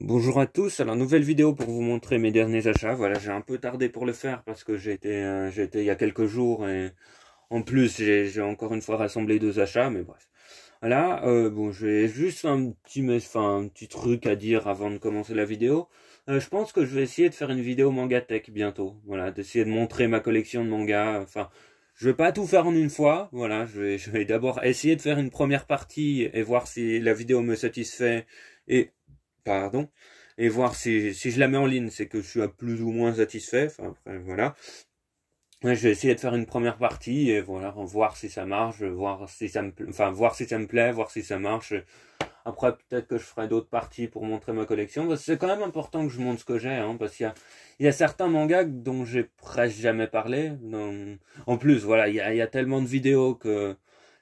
Bonjour à tous, alors nouvelle vidéo pour vous montrer mes derniers achats. Voilà, j'ai un peu tardé pour le faire parce que j'ai été il y a quelques jours et en plus j'ai encore une fois rassemblé deux achats, mais bref. Voilà, bon, j'ai juste un petit truc à dire avant de commencer la vidéo. Je pense que je vais essayer de faire une vidéo manga tech bientôt. Voilà, d'essayer de montrer ma collection de mangas. Enfin, je vais pas tout faire en une fois. Voilà, je vais d'abord essayer de faire une première partie et voir si la vidéo me satisfait et pardon, et voir si je la mets en ligne, c'est que je suis à plus ou moins satisfait. Enfin, après, voilà. Ouais, je vais essayer de faire une première partie et voilà, voir si ça marche, voir si ça me, enfin, voir si ça me plaît, voir si ça marche. Après, peut-être que je ferai d'autres parties pour montrer ma collection. Parce que c'est quand même important que je montre ce que j'ai, hein, parce qu'il y a certains mangas dont j'ai presque jamais parlé. En plus, voilà, il y a tellement de vidéos que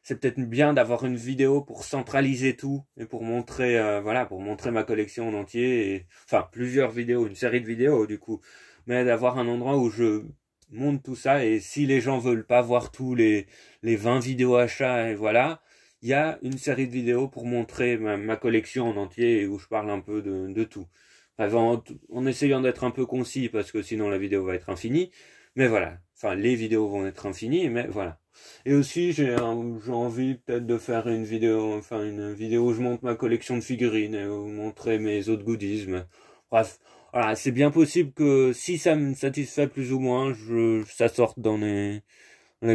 c'est peut-être bien d'avoir une vidéo pour centraliser tout et pour montrer, voilà, pour montrer ma collection en entier. Enfin, plusieurs vidéos, une série de vidéos du coup, mais d'avoir un endroit où je montre tout ça. Et si les gens veulent pas voir tous les 20 vidéos achats et voilà, il y a une série de vidéos pour montrer ma collection en entier et où je parle un peu de tout. En essayant d'être un peu concis parce que sinon la vidéo va être infinie. Mais voilà, enfin les vidéos vont être infinies, mais voilà. Et aussi j'ai envie peut-être de faire une vidéo où je montre ma collection de figurines et où montrer mes autres goodies. Mais bref, voilà, c'est bien possible que si ça me satisfait plus ou moins, ça sorte dans les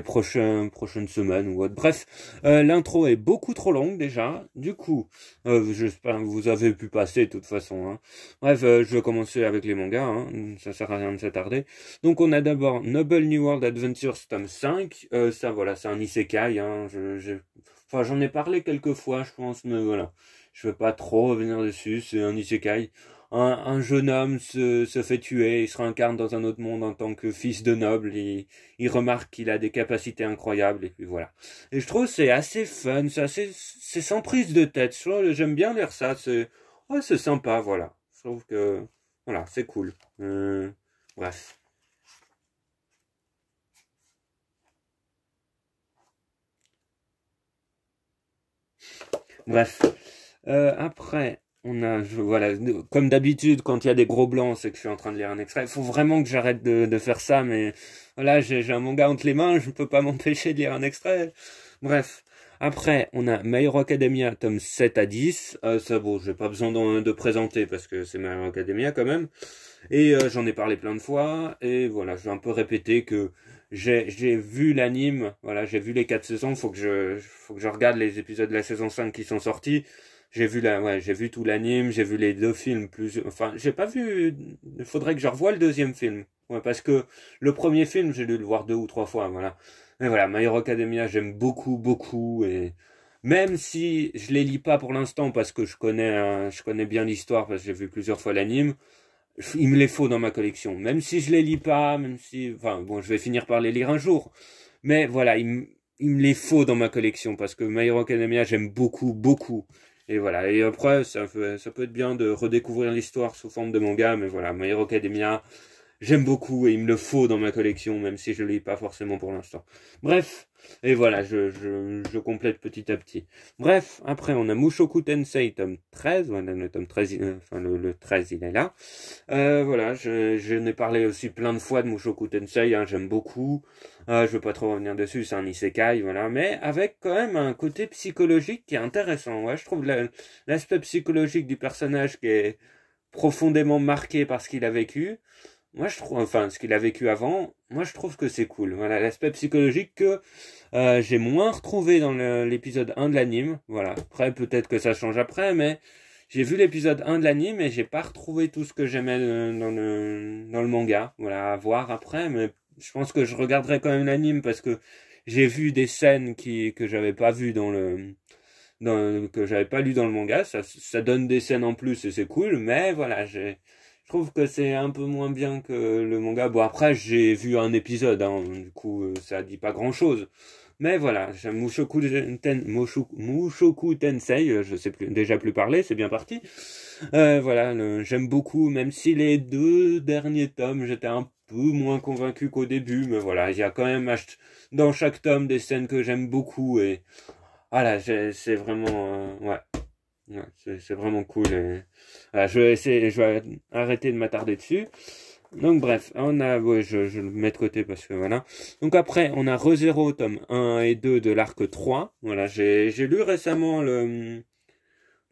prochaines semaines ou autre. Bref, l'intro est beaucoup trop longue déjà. Du coup, j'espère que vous avez pu passer de toute façon, hein. Bref, je vais commencer avec les mangas, hein. Ça sert à rien de s'attarder. Donc on a d'abord Noble New World Adventures tome 5. Ça voilà, c'est un isekai, hein. Enfin, j'en ai parlé quelques fois, je pense, mais voilà. Je vais pas trop revenir dessus, c'est un isekai. Un jeune homme se fait tuer, il se réincarne dans un autre monde en tant que fils de noble, il remarque qu'il a des capacités incroyables, et puis voilà. Et je trouve que c'est assez fun, c'est sans prise de tête. J'aime bien lire ça, ouais, c'est sympa, voilà. Je trouve que, voilà, c'est cool. Bref. Bref. Après, voilà, comme d'habitude, quand il y a des gros blancs, c'est que je suis en train de lire un extrait. Il faut vraiment que j'arrête de faire ça, mais voilà, j'ai un manga entre les mains, je ne peux pas m'empêcher de lire un extrait. Bref. Après, on a My Hero Academia, tome 7 à 10. Ça, bon, j'ai pas besoin de présenter parce que c'est My Hero Academia quand même. Et j'en ai parlé plein de fois. Et voilà, je vais un peu répéter que j'ai vu l'anime. Voilà, j'ai vu les 4 saisons. Faut que je regarde les épisodes de la saison 5 qui sont sortis. J'ai vu tout l'anime, j'ai vu les deux films enfin, j'ai pas vu, il faudrait que je revoie le deuxième film. Ouais, parce que le premier film, j'ai dû le voir deux ou trois fois, voilà. Mais voilà, My Hero Academia, j'aime beaucoup, beaucoup, et même si je les lis pas pour l'instant parce que je connais bien l'histoire parce que j'ai vu plusieurs fois l'anime, il me les faut dans ma collection. Même si je les lis pas, enfin, bon, je vais finir par les lire un jour. Mais voilà, il me les faut dans ma collection parce que My Hero Academia, j'aime beaucoup, beaucoup. Et voilà, et après, ça peut être bien de redécouvrir l'histoire sous forme de manga, mais voilà, My Hero Academia, j'aime beaucoup et il me le faut dans ma collection, même si je ne lis pas forcément pour l'instant. Bref, et voilà, je complète petit à petit. Bref, après on a Mushoku Tensei tome 13, voilà, le tome 13, enfin le 13 il est là. Voilà, je n'ai parlé aussi plein de fois de Mushoku Tensei, hein, j'aime beaucoup. Je veux pas trop revenir dessus, c'est un isekai, voilà, mais avec quand même un côté psychologique qui est intéressant. Ouais, je trouve l'aspect psychologique du personnage qui est profondément marqué par ce qu'il a vécu. Moi, je trouve, enfin, ce qu'il a vécu avant, moi, je trouve que c'est cool. Voilà, l'aspect psychologique que j'ai moins retrouvé dans l'épisode 1 de l'anime. Voilà, après, peut-être que ça change après, mais j'ai vu l'épisode 1 de l'anime et j'ai pas retrouvé tout ce que j'aimais dans le manga. Voilà, à voir après, mais je pense que je regarderai quand même l'anime parce que j'ai vu des scènes que j'avais pas vues que j'avais pas lu dans le manga. Ça donne des scènes en plus et c'est cool, mais voilà, je trouve que c'est un peu moins bien que le manga. Bon, après, j'ai vu un épisode, hein, du coup, ça dit pas grand-chose. Mais voilà, j'aime Mushoku Tensei, je sais plus, déjà plus parler, c'est bien parti. Voilà, j'aime beaucoup, même si les deux derniers tomes, j'étais un peu moins convaincu qu'au début, mais voilà, il y a quand même dans chaque tome des scènes que j'aime beaucoup et voilà, c'est vraiment, ouais. Ouais, c'est vraiment cool. Et... Voilà, je vais arrêter de m'attarder dessus. Donc bref, on a, ouais, je le mets de côté parce que voilà. Donc après, on a ReZero, tome 1 et 2 de l'arc 3. Voilà, j'ai lu récemment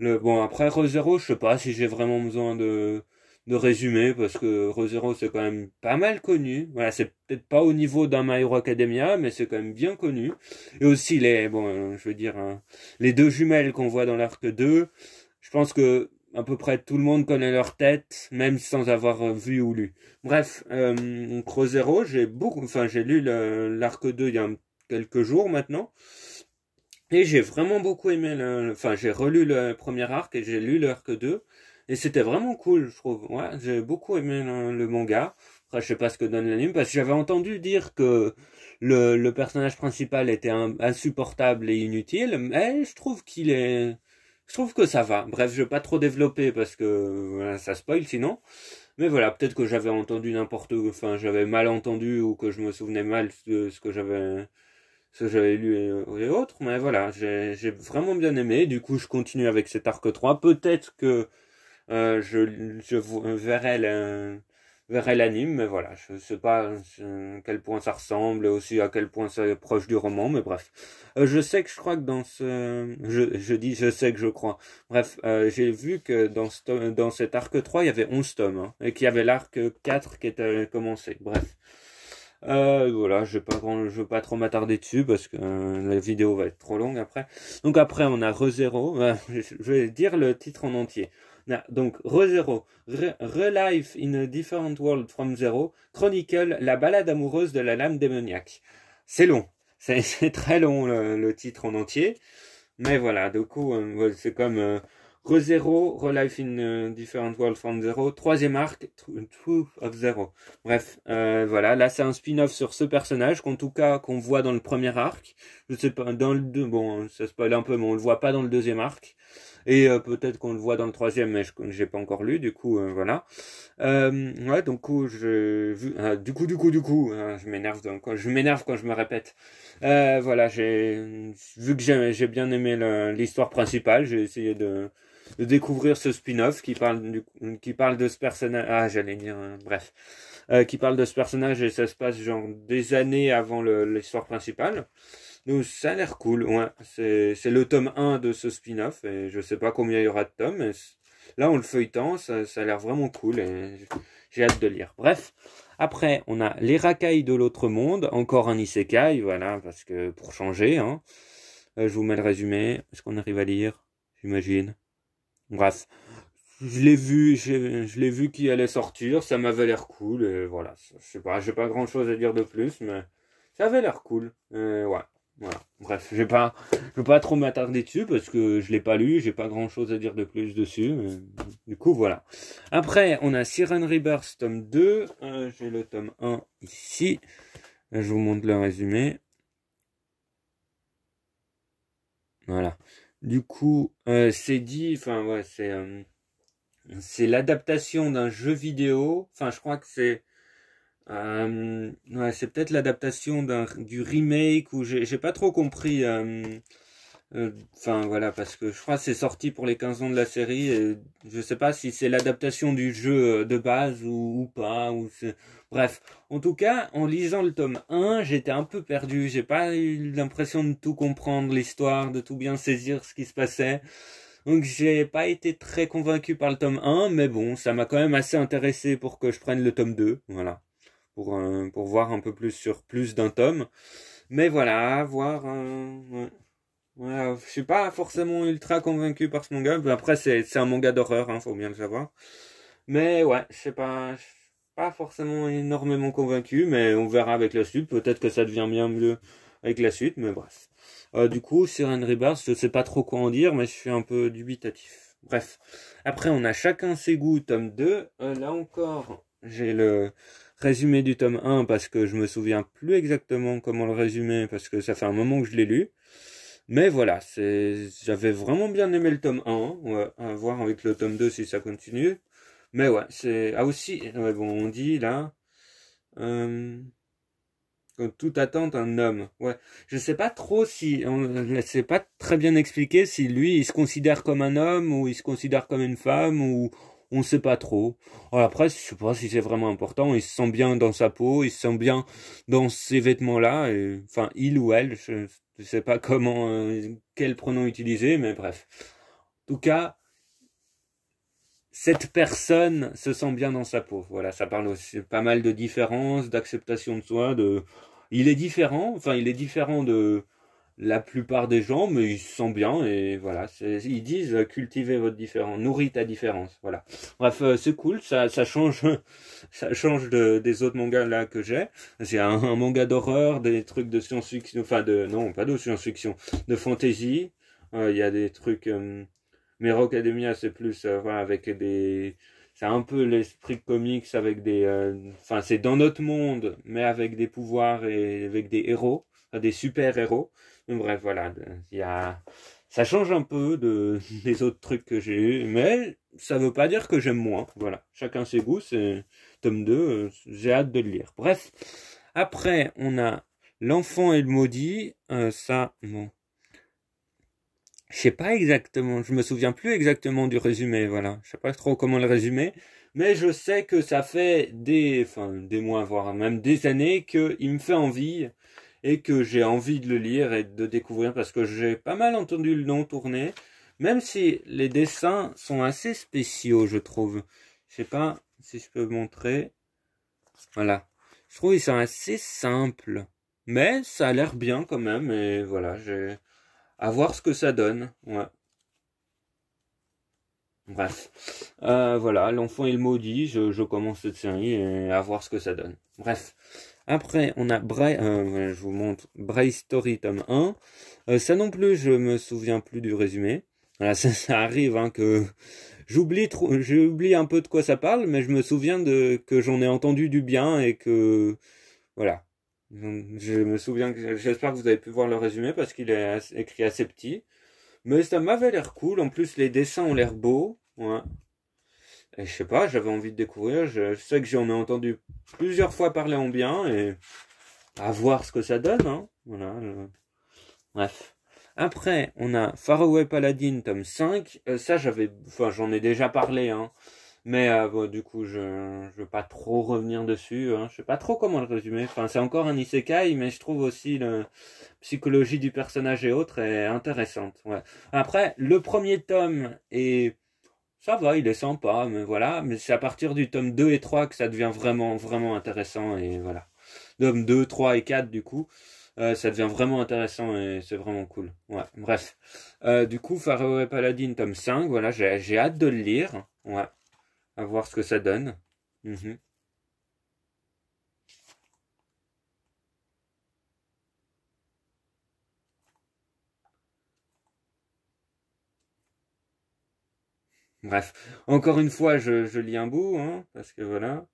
bon, après ReZero, je sais pas si j'ai vraiment besoin de résumer parce que ReZero c'est quand même pas mal connu. Voilà, c'est peut-être pas au niveau d'un My Hero Academia, mais c'est quand même bien connu. Et aussi bon, je veux dire, les deux jumelles qu'on voit dans l'arc 2, je pense que à peu près tout le monde connaît leur tête, même sans avoir vu ou lu. Bref, donc ReZero, j'ai lu l'arc 2 il y a quelques jours maintenant. Et j'ai vraiment beaucoup aimé enfin, j'ai relu le premier arc et j'ai lu l'arc 2. Et c'était vraiment cool, je trouve. Ouais, j'ai beaucoup aimé le manga. Après, je sais pas ce que donne l'anime, parce que j'avais entendu dire que le personnage principal était insupportable et inutile, mais je trouve que ça va. Bref, je vais pas trop développer parce que voilà, ça spoil sinon. Mais voilà, peut-être que j'avais entendu enfin, j'avais mal entendu ou que je me souvenais mal de ce que j'avais lu et autres, mais voilà, j'ai vraiment bien aimé. Du coup, je continue avec cet arc 3. Peut-être que verrai l'anime, mais voilà, je sais pas à quel point ça ressemble et aussi à quel point c'est proche du roman, mais bref. Je sais que je crois que je sais que je crois. Bref, j'ai vu que dans cet arc 3, il y avait 11 tomes, hein, et qu'il y avait l'arc 4 qui était commencé. Bref. Voilà, je vais pas trop m'attarder dessus parce que la vidéo va être trop longue après. Donc après, on a ReZero. Je vais dire le titre en entier. Donc ReZero, Relife in a Different World from Zero, Chronicle, la balade amoureuse de la lame démoniaque. C'est long, c'est très long le titre en entier. Mais voilà, du coup, c'est comme ReZero, Relife in Different World from Zero, troisième arc, Truth of Zero. Bref, voilà, là c'est un spin-off sur ce personnage qu'en tout cas qu'on voit dans le premier arc. Je sais pas, dans le deux, bon, ça spoil un peu, mais on le voit pas dans le deuxième arc. Et peut-être qu'on le voit dans le troisième, mais j'ai pas encore lu, du coup, voilà. Ouais, donc je m'énerve je m'énerve quand je me répète. Voilà, vu que j'ai bien aimé l'histoire principale, j'ai essayé de découvrir ce spin-off qui parle de ce personnage. Ah, j'allais dire, bref, qui parle de ce personnage et ça se passe genre des années avant l'histoire principale. Donc ça a l'air cool, ouais. C'est le tome 1 de ce spin-off et je sais pas combien il y aura de tomes, mais là on le feuilletant, ça a l'air vraiment cool et j'ai hâte de lire. Bref, après on a les racailles de l'autre monde, encore un isekai, voilà, parce que pour changer, hein. Je vous mets le résumé, est-ce qu'on arrive à lire? J'imagine. Bref, je l'ai vu qui allait sortir, ça m'avait l'air cool et voilà, je sais pas, j'ai pas grand chose à dire de plus, mais ça avait l'air cool. Ouais. Voilà. Bref, je vais pas trop m'attarder dessus parce que je l'ai pas lu, j'ai pas grand chose à dire de plus dessus. Du coup, voilà. Après, on a Siren Rebirth tome 2. J'ai le tome 1 ici. Là, je vous montre le résumé. Voilà. Du coup, enfin ouais, c'est l'adaptation d'un jeu vidéo. Enfin, je crois que ouais, c'est peut-être l'adaptation du remake où j'ai pas trop compris. Enfin voilà, parce que je crois que c'est sorti pour les 15 ans de la série. Et je sais pas si c'est l'adaptation du jeu de base ou pas. Bref, en tout cas, en lisant le tome 1, j'étais un peu perdu. J'ai pas eu l'impression de tout comprendre l'histoire, de tout bien saisir ce qui se passait. Donc j'ai pas été très convaincu par le tome 1, mais bon, ça m'a quand même assez intéressé pour que je prenne le tome 2. Voilà, pour voir un peu plus sur plus d'un tome. Mais voilà, voir. Ouais. Ouais, je suis pas forcément ultra convaincu par ce manga. Après, c'est un manga d'horreur, hein, faut bien le savoir. Mais ouais, je suis pas forcément énormément convaincu, mais on verra avec la suite. Peut-être que ça devient bien mieux avec la suite, mais bref. Du coup, Siren Rebirth, je sais pas trop quoi en dire, mais je suis un peu dubitatif. Bref. Après, on a Chacun ses goûts, tome 2. Là encore, j'ai le résumé du tome 1 parce que je me souviens plus exactement comment le résumer parce que ça fait un moment que je l'ai lu. Mais voilà, j'avais vraiment bien aimé le tome 1, ouais, à voir avec le tome 2 si ça continue. Mais ouais, aussi, ouais, bon, on dit là, euh, Tout attente un homme. Ouais. Je sais pas trop si, c'est pas très bien expliqué si lui, il se considère comme un homme ou il se considère comme une femme ou on sait pas trop. Alors après, je sais pas si c'est vraiment important. Il se sent bien dans sa peau, il se sent bien dans ces vêtements-là. Enfin, il ou elle, je sais pas comment, quel pronom utiliser, mais bref. En tout cas, cette personne se sent bien dans sa peau. Voilà, ça parle aussi pas mal de différence, d'acceptation de soi, il est différent, enfin il est différent de la plupart des gens, mais il se sent bien et voilà, ils disent cultivez votre différence, nourris ta différence, voilà. Bref, c'est cool, ça change, ça change des autres mangas là que j'ai. C'est un manga d'horreur, des trucs de science-fiction, enfin non, pas de science-fiction, de fantasy. Il y a des trucs. Mais Rock Academia, c'est plus voilà, avec des. C'est un peu l'esprit comics avec des. Enfin, c'est dans notre monde, mais avec des pouvoirs et avec des héros, enfin, des super-héros. Mais bref, voilà. Il y a. Ça change un peu des autres trucs que j'ai eu, mais ça veut pas dire que j'aime moins. Voilà. Chacun ses goûts, c'est tome 2, j'ai hâte de le lire. Bref. Après, on a L'Enfant et le Maudit. Ça, bon. Je sais pas exactement, je me souviens plus exactement du résumé, voilà. Je sais pas trop comment le résumer, mais je sais que ça fait des mois, voire même des années qu'il me fait envie et que j'ai envie de le lire et de découvrir parce que j'ai pas mal entendu le nom tourner, même si les dessins sont assez spéciaux, je trouve. Je sais pas si je peux montrer. Voilà. Je trouve qu'ils sont assez simples, mais ça a l'air bien quand même et voilà, j'ai à voir ce que ça donne. Ouais. Bref. Voilà, L'Enfant et le Maudit, je commence cette série et à voir ce que ça donne. Bref. Après, on a je vous montre Brave Story tome 1. Ça non plus, je me souviens plus du résumé. Voilà, ça arrive hein, que j'oublie un peu de quoi ça parle, mais je me souviens que j'en ai entendu du bien et que voilà. Je me souviens que j'espère que vous avez pu voir le résumé parce qu'il est écrit assez petit. Mais ça m'avait l'air cool. En plus, les dessins ont l'air beaux. Ouais. Et je sais pas, j'avais envie de découvrir. Je sais que j'en ai entendu plusieurs fois parler en bien et à voir ce que ça donne. Hein. Voilà. Bref. Après, on a Faraway Paladin tome 5. Ça, j'en ai déjà parlé. Hein. Mais bon, du coup, je veux pas trop revenir dessus. Hein. Je sais pas trop comment le résumer. Enfin, c'est encore un isekai, mais je trouve aussi la psychologie du personnage et autres est intéressante. Ouais. Après, le premier tome ça va, il est sympa, mais voilà. Mais c'est à partir du tome 2 et 3 que ça devient vraiment, vraiment intéressant et voilà. Tome 2, 3 et 4 du coup, ça devient vraiment intéressant et c'est vraiment cool. Ouais. Bref. Du coup, Faraway Paladin tome 5, voilà, j'ai hâte de le lire. Ouais. À voir ce que ça donne. Mhm. Bref, encore une fois, je lis un bout, hein, parce que voilà.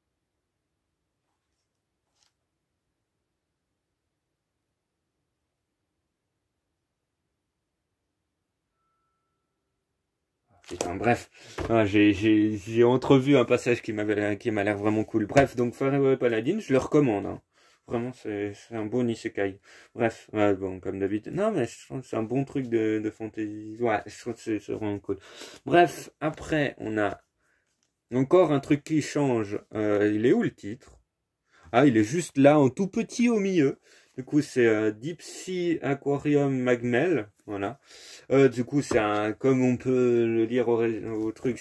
Putain, bref, ah, j'ai entrevu un passage qui m'a l'air vraiment cool. Bref, donc Faraway Paladin, je le recommande. Hein. Vraiment, c'est un bon isekai. Bref, ouais, bon, comme d'habitude. Non, mais je trouve que c'est un bon truc de fantasy. Ouais, je trouve que c'est vraiment cool. Bref, après, on a encore un truc qui change. Il est où le titre? Ah, il est juste là, en tout petit au milieu. Du coup, c'est Deep Sea Aquarium Magmel. Voilà. Du coup, comme on peut le lire au truc,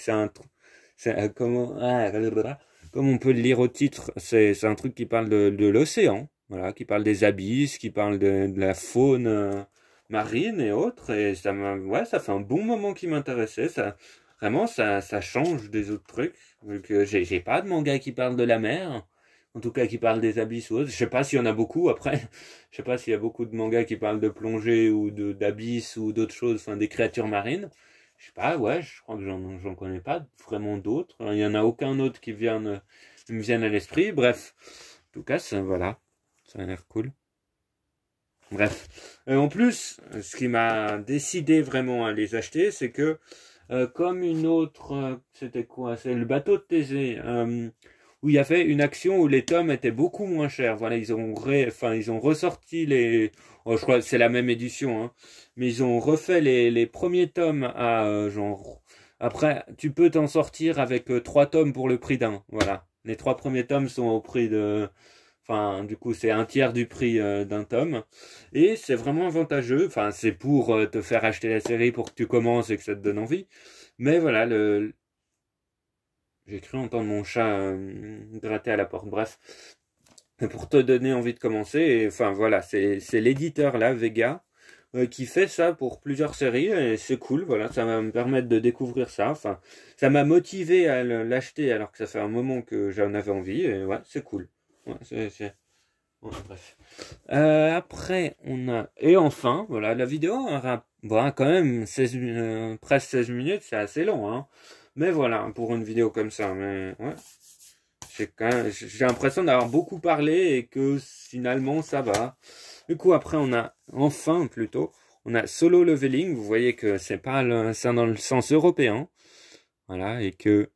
comme on peut le lire au titre, c'est un truc qui parle de l'océan. Voilà, qui parle des abysses, qui parle de la faune marine et autres. Et ouais, ça fait un bon moment qui m'intéressait. Vraiment, ça change des autres trucs. Vu que j'ai pas de manga qui parle de la mer. En tout cas, qui parle des abysses ou autres. Je sais pas s'il y en a beaucoup après. Je sais pas s'il y a beaucoup de mangas qui parlent de plongée ou d'abysses ou d'autres choses, enfin des créatures marines. Je sais pas, ouais, je crois que j'en connais pas vraiment d'autres. Il y en a aucun autre qui me vienne à l'esprit. Bref. En tout cas, voilà. Ça a l'air cool. Bref. En plus, ce qui m'a décidé vraiment à les acheter, c'est que comme une autre, c'était quoi? C'est le bateau de Thésée. où il y avait une action où les tomes étaient beaucoup moins chers. Voilà, ils ont ressorti les, oh, je crois que c'est la même édition, hein, mais ils ont refait les premiers tomes à genre. Après, tu peux t'en sortir avec 3 tomes pour le prix d'un. Voilà, les 3 premiers tomes sont au prix de, enfin, du coup, c'est un tiers du prix d'un tome. Et c'est vraiment avantageux. Enfin, c'est pour te faire acheter la série pour que tu commences et que ça te donne envie. Mais voilà, j'ai cru entendre mon chat gratter à la porte. Bref, pour te donner envie de commencer. Et, enfin, voilà, c'est l'éditeur là, Vega, qui fait ça pour plusieurs séries. Et c'est cool. Voilà, ça va me permettre de découvrir ça. Enfin, ça m'a motivé à l'acheter alors que ça fait un moment que j'en avais envie. Et ouais, c'est cool. Ouais, ouais, bref. Après, on a... Et enfin, voilà, la vidéo aura bon, quand même 16, presque 16 minutes, c'est assez long, hein. Mais voilà, pour une vidéo comme ça, mais ouais. J'ai l'impression d'avoir beaucoup parlé et que finalement, ça va. Du coup, après, on a, enfin, plutôt, on a Solo Leveling. Vous voyez que c'est pas c'est dans le sens européen. Voilà, et que...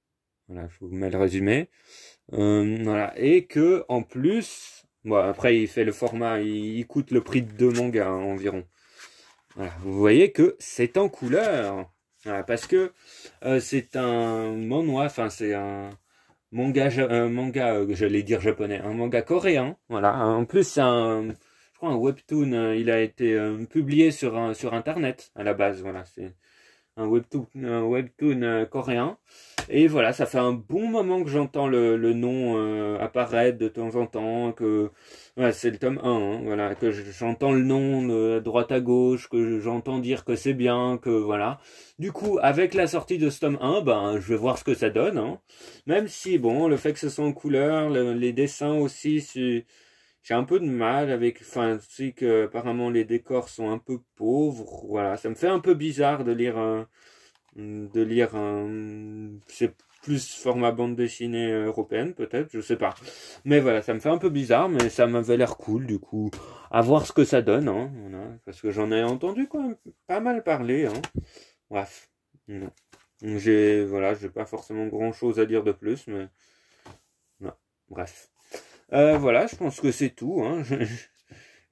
Voilà, je vous mets le résumé. Voilà, et que, en plus... Bon, après, il fait le format, il coûte le prix de 2 mangas hein, environ. Voilà, vous voyez que c'est en couleur. Voilà, parce que c'est un manhwa, enfin c'est un manga, j'allais dire japonais, un manga coréen. Voilà, en plus c'est je crois un webtoon. Il a été publié sur Internet à la base. Voilà, c'est un webtoon coréen. Et voilà, ça fait un bon moment que j'entends le nom apparaître de temps en temps, que voilà, c'est le tome 1, hein, voilà, que j'entends le nom de droite à gauche, que j'entends dire que c'est bien, que voilà. Du coup, avec la sortie de ce tome 1, ben, je vais voir ce que ça donne, hein. Même si, bon, le fait que ce soit en couleur, les dessins aussi, j'ai un peu de mal avec, enfin, tu sais que apparemment les décors sont un peu pauvres, voilà, ça me fait un peu bizarre de lire c'est plus format bande dessinée européenne peut-être, je sais pas. Mais voilà, ça me fait un peu bizarre, mais ça m'avait l'air cool du coup. À voir ce que ça donne, hein, voilà, parce que j'en ai entendu quand même pas mal parler, hein. Bref, non. Voilà, j'ai pas forcément grand chose à dire de plus, mais non. Bref. Voilà, je pense que c'est tout, hein.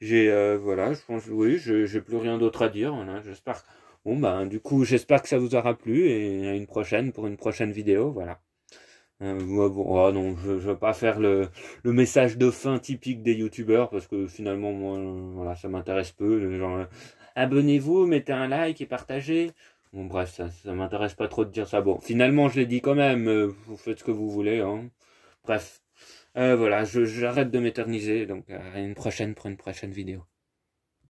Voilà, je pense, oui, j'ai plus rien d'autre à dire, voilà, j'espère. Bon, ben, du coup, j'espère que ça vous aura plu et à une prochaine pour une prochaine vidéo, voilà. Bon, oh non, je vais pas faire le message de fin typique des youtubeurs parce que finalement, moi, voilà, ça m'intéresse peu. Genre, abonnez-vous, mettez un like et partagez. Bon, bref, ça m'intéresse pas trop de dire ça. Bon, finalement, je l'ai dit quand même, vous faites ce que vous voulez, hein. Bref, voilà, j'arrête de m'éterniser, donc à une prochaine pour une prochaine vidéo.